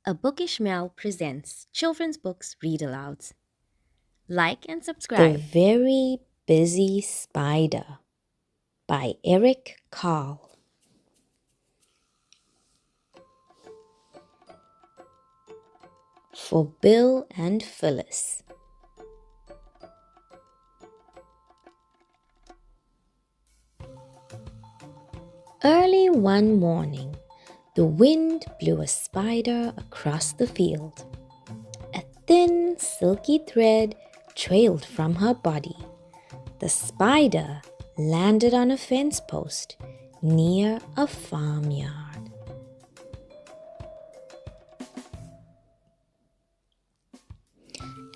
A Bookish Mel presents children's books read alouds. Like and The subscribe. Very Busy Spider by Eric Carle. For Bill and Phyllis. Early one morning, the wind blew a spider across the field. A thin, silky thread trailed from her body. The spider landed on a fence post near a farmyard.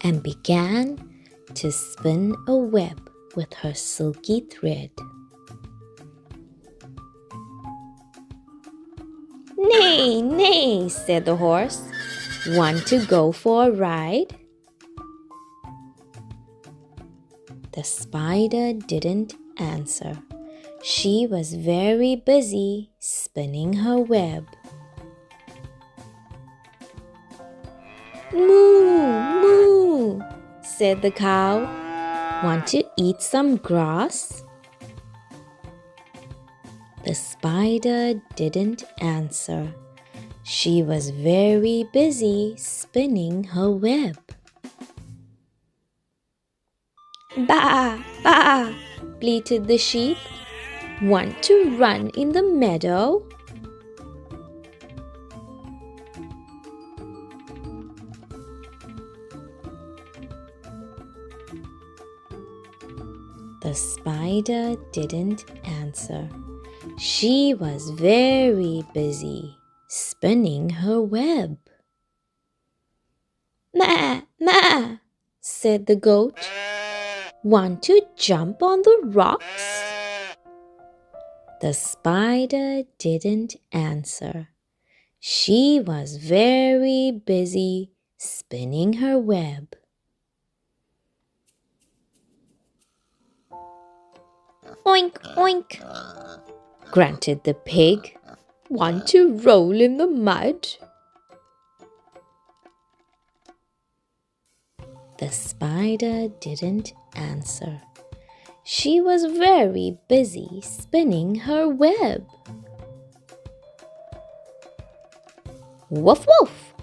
And began to spin a web with her silky thread. "Nay, nay," said the horse. "Want to go for a ride?" The spider didn't answer. She was very busy spinning her web. "Moo, moo," said the cow. "Want to eat some grass?" The spider didn't answer. She was very busy spinning her web. "Baa, baa," bleated the sheep. "Want to run in the meadow?" The spider didn't answer. She was very busy spinning her web. "Ma, ma," said the goat. "Want to jump on the rocks?" The spider didn't answer. She was very busy spinning her web. "Oink, oink," grunted the pig. "Want to roll in the mud?" The spider didn't answer. She was very busy spinning her web. "Woof, woof,"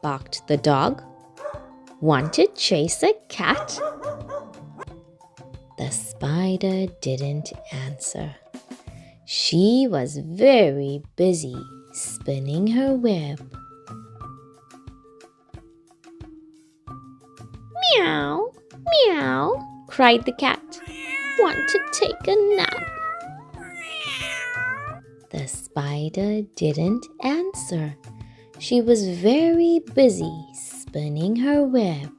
barked the dog. "Want to chase a cat?" The spider didn't answer. She was very busy spinning her web. "Meow, meow," cried the cat. "Want to take a nap?" The spider didn't answer. She was very busy spinning her web.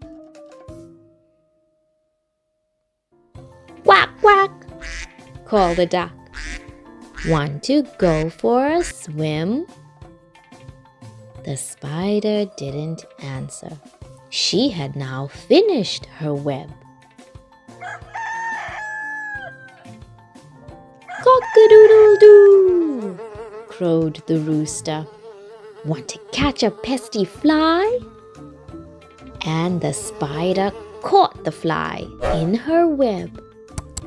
"Quack, quack," called the duck. "Want to go for a swim?" The spider didn't answer. She had now finished her web. "Cock-a-doodle-doo," crowed the rooster. "Want to catch a pesky fly?" And the spider caught the fly in her web,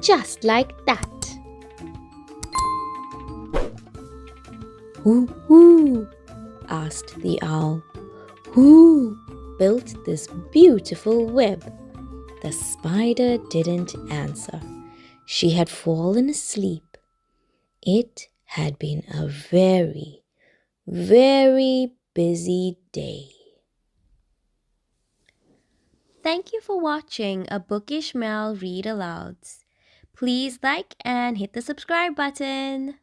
just like that. "Who asked the owl. "Who built this beautiful web?" The spider didn't answer. She had fallen asleep. It had been a very, very busy day. Thank you for watching A Bookish Mel read alouds. Please like and hit the subscribe button.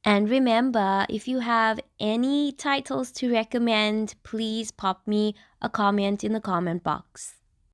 And remember, if you have any titles to recommend, please pop me a comment in the comment box.